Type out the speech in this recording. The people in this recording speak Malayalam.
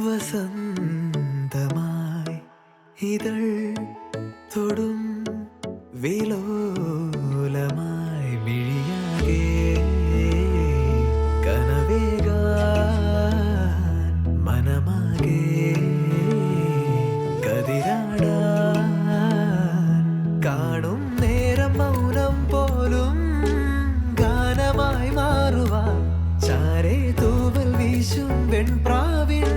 വസന്തമായി ഇതൾ തൊടും വിലോലമായി മിഴിയാകെ കനവേകാൻ മനമാകെ കതിരാടാൻ കാണും നേരം മൗനം പോലും ഗാനമായി മാറുവാൻ ചാരേ തൂവൽ വീശും വെൺപ്രാവിൻ